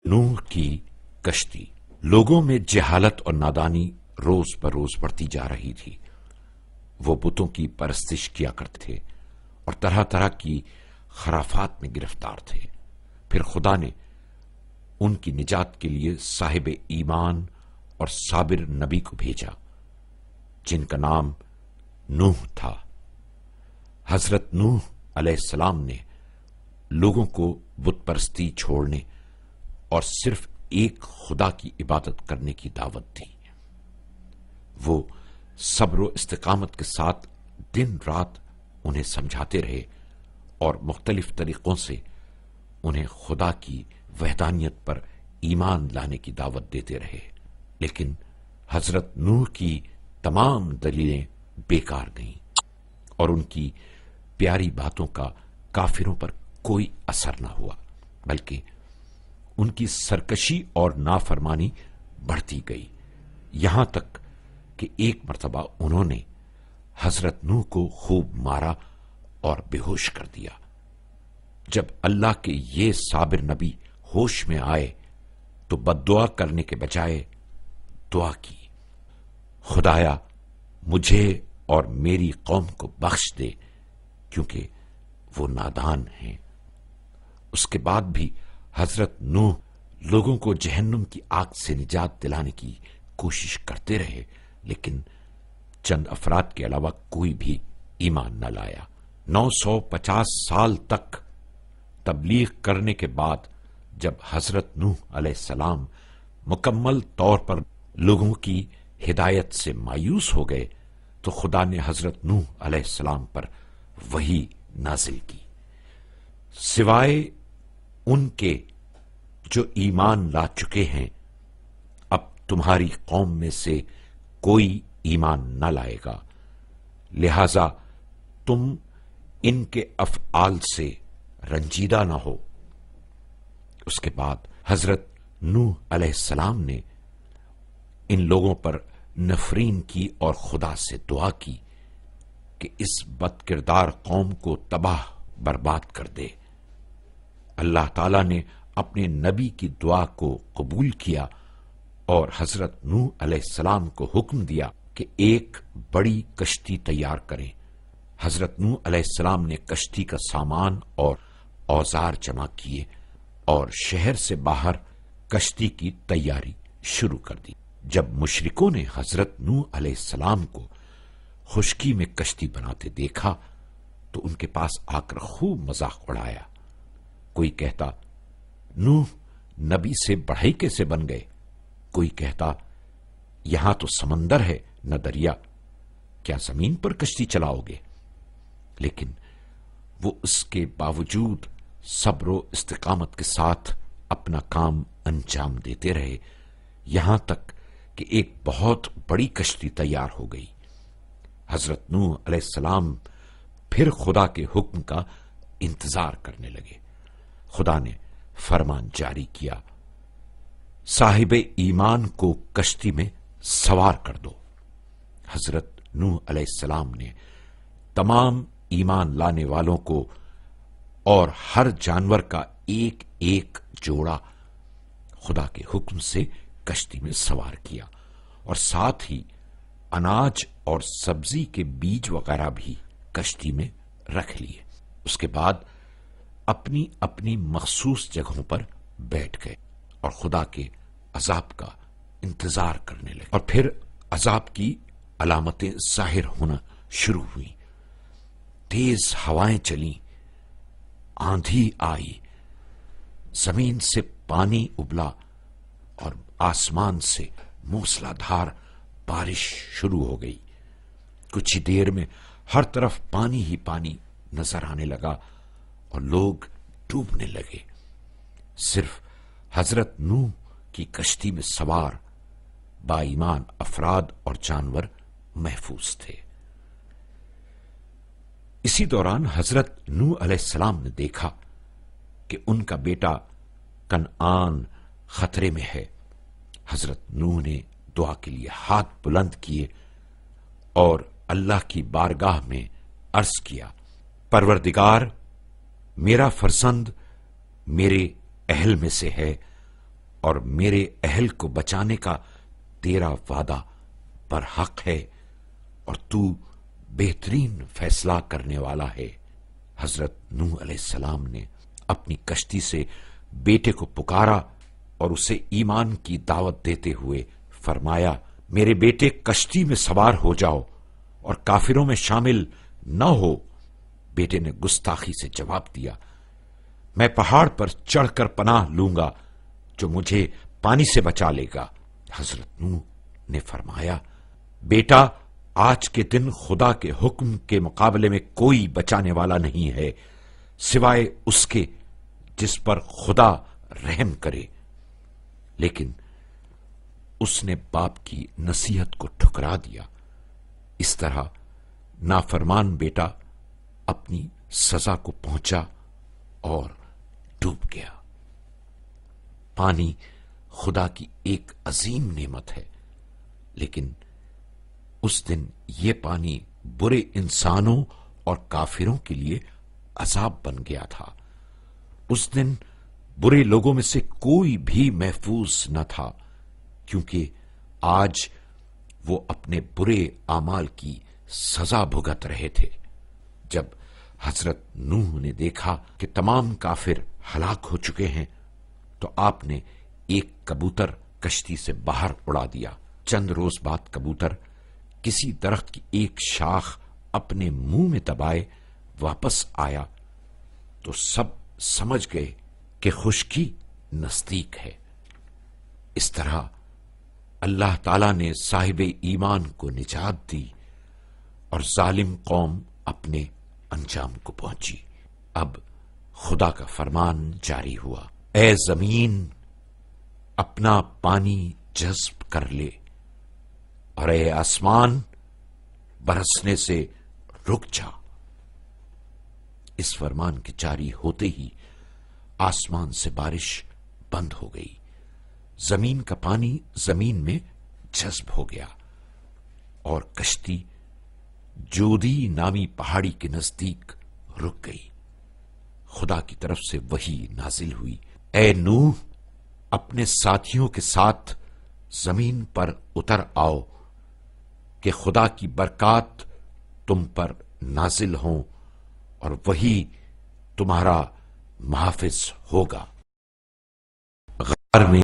نوح کی کشتی۔ لوگوں میں جہالت اور نادانی روز بروز بڑھتی جا رہی تھی۔ وہ بتوں کی پرستش کیا کرتے تھے اور طرح طرح کی خرافات میں گرفتار تھے۔ پھر خدا نے ان کی نجات کے لیے صاحب ایمان اور صابر نبی کو بھیجا، جن کا نام نوح تھا۔ حضرت نوح علیہ السلام نے لوگوں کو بت پرستی چھوڑنے اور صرف ایک خدا کی عبادت کرنے کی دعوت دی۔ وہ صبر و استقامت کے ساتھ دن رات انہیں سمجھاتے رہے اور مختلف طریقوں سے انہیں خدا کی وحدانیت پر ایمان لانے کی دعوت دیتے رہے، لیکن حضرت نوح کی تمام دلیلیں بیکار گئیں اور ان کی پیاری باتوں کا کافروں پر کوئی اثر نہ ہوا، بلکہ ان کی سرکشی اور نافرمانی بڑھتی گئی، یہاں تک کہ ایک مرتبہ انہوں نے حضرت نوح کو خوب مارا اور بے ہوش کر دیا۔ جب اللہ کے یہ صابر نبی ہوش میں آئے تو بد دعا کرنے کے بجائے دعا کی، خدایا مجھے اور میری قوم کو بخش دے کیونکہ وہ نادان ہیں۔ اس کے بعد بھی حضرت نوح لوگوں کو جہنم کی آگ سے نجات دلانے کی کوشش کرتے رہے، لیکن چند افراد کے علاوہ کوئی بھی ایمان نہ لایا۔ 950 سال تک تبلیغ کرنے کے بعد جب حضرت نوح علیہ السلام مکمل طور پر لوگوں کی ہدایت سے مایوس ہو گئے تو خدا نے حضرت نوح علیہ السلام پر وحی نازل کی، سوائے ان کے جو ایمان لا چکے ہیں اب تمہاری قوم میں سے کوئی ایمان نہ لائے گا، لہذا تم ان کے افعال سے رنجیدہ نہ ہو۔ اس کے بعد حضرت نوح علیہ السلام نے ان لوگوں پر نفرین کی اور خدا سے دعا کی کہ اس بد کردار قوم کو تباہ برباد کر دے۔ اللہ تعالی نے اپنے نبی کی دعا کو قبول کیا اور حضرت نوح علیہ السلام کو حکم دیا کہ ایک بڑی کشتی تیار کریں۔ حضرت نوح علیہ السلام نے کشتی کا سامان اور اوزار جمع کیے اور شہر سے باہر کشتی کی تیاری شروع کر دی۔ جب مشرکوں نے حضرت نوح علیہ السلام کو خشکی میں کشتی بناتے دیکھا تو ان کے پاس آ کر خوب مذاق اڑایا۔ کوئی کہتا نوح نبی سے بڑھئی کیسے بن گئے، کوئی کہتا یہاں تو سمندر ہے نہ دریا، کیا زمین پر کشتی چلاؤ گے؟ لیکن وہ اس کے باوجود صبر و استقامت کے ساتھ اپنا کام انجام دیتے رہے، یہاں تک کہ ایک بہت بڑی کشتی تیار ہو گئی۔ حضرت نوح علیہ السلام پھر خدا کے حکم کا انتظار کرنے لگے۔ خدا نے فرمان جاری کیا، صاحب ایمان کو کشتی میں سوار کر دو۔ حضرت نوح علیہ السلام نے تمام ایمان لانے والوں کو اور ہر جانور کا ایک ایک جوڑا خدا کے حکم سے کشتی میں سوار کیا اور ساتھ ہی اناج اور سبزی کے بیج وغیرہ بھی کشتی میں رکھ لیے۔ اس کے بعد اپنی اپنی مخصوص جگہوں پر بیٹھ گئے اور خدا کے عذاب کا انتظار کرنے لگے، اور پھر عذاب کی علامتیں ظاہر ہونا شروع ہوئی۔ تیز ہوائیں چلیں، آندھی آئی، زمین سے پانی ابلا اور آسمان سے موسلا دھار بارش شروع ہو گئی۔ کچھ ہی دیر میں ہر طرف پانی ہی پانی نظر آنے لگا اور لوگ ڈوبنے لگے، صرف حضرت نوح کی کشتی میں سوار با ایمان افراد اور جانور محفوظ تھے۔ اسی دوران حضرت نوح علیہ السلام نے دیکھا کہ ان کا بیٹا کنعان خطرے میں ہے۔ حضرت نوح نے دعا کے لیے ہاتھ بلند کیے اور اللہ کی بارگاہ میں عرض کیا، پروردگار، میرا فرزند میرے اہل میں سے ہے اور میرے اہل کو بچانے کا تیرا وعدہ برحق ہے اور تو بہترین فیصلہ کرنے والا ہے۔ حضرت نوح علیہ السلام نے اپنی کشتی سے بیٹے کو پکارا اور اسے ایمان کی دعوت دیتے ہوئے فرمایا، میرے بیٹے کشتی میں سوار ہو جاؤ اور کافروں میں شامل نہ ہو۔ بیٹے نے گستاخی سے جواب دیا، میں پہاڑ پر چڑھ کر پناہ لوں گا جو مجھے پانی سے بچا لے گا۔ حضرت نوح نے فرمایا، بیٹا آج کے دن خدا کے حکم کے مقابلے میں کوئی بچانے والا نہیں ہے سوائے اس کے جس پر خدا رحم کرے۔ لیکن اس نے باپ کی نصیحت کو ٹھکرا دیا۔ اس طرح نافرمان بیٹا اپنی سزا کو پہنچا اور ڈوب گیا۔ پانی خدا کی ایک عظیم نعمت ہے، لیکن اس دن یہ پانی برے انسانوں اور کافروں کے لیے عذاب بن گیا تھا۔ اس دن برے لوگوں میں سے کوئی بھی محفوظ نہ تھا، کیونکہ آج وہ اپنے برے اعمال کی سزا بھگت رہے تھے۔ جب حضرت نوح نے دیکھا کہ تمام کافر ہلاک ہو چکے ہیں تو آپ نے ایک کبوتر کشتی سے باہر اڑا دیا۔ چند روز بعد کبوتر کسی درخت کی ایک شاخ اپنے منہ میں دبائے واپس آیا تو سب سمجھ گئے کہ خشکی نزدیک ہے۔ اس طرح اللہ تعالی نے صاحب ایمان کو نجات دی اور ظالم قوم اپنے انجام کو پہنچی۔ اب خدا کا فرمان جاری ہوا، اے زمین اپنا پانی جذب کر لے اور اے آسمان برسنے سے رک جا۔ اس فرمان کے جاری ہوتے ہی آسمان سے بارش بند ہو گئی، زمین کا پانی زمین میں جذب ہو گیا اور کشتی جودی نامی پہاڑی کے نزدیک رک گئی۔ خدا کی طرف سے وحی نازل ہوئی، اے نوح اپنے ساتھیوں کے ساتھ زمین پر اتر آؤ کہ خدا کی برکات تم پر نازل ہوں اور وہی تمہارا محافظ ہوگا۔ غار میں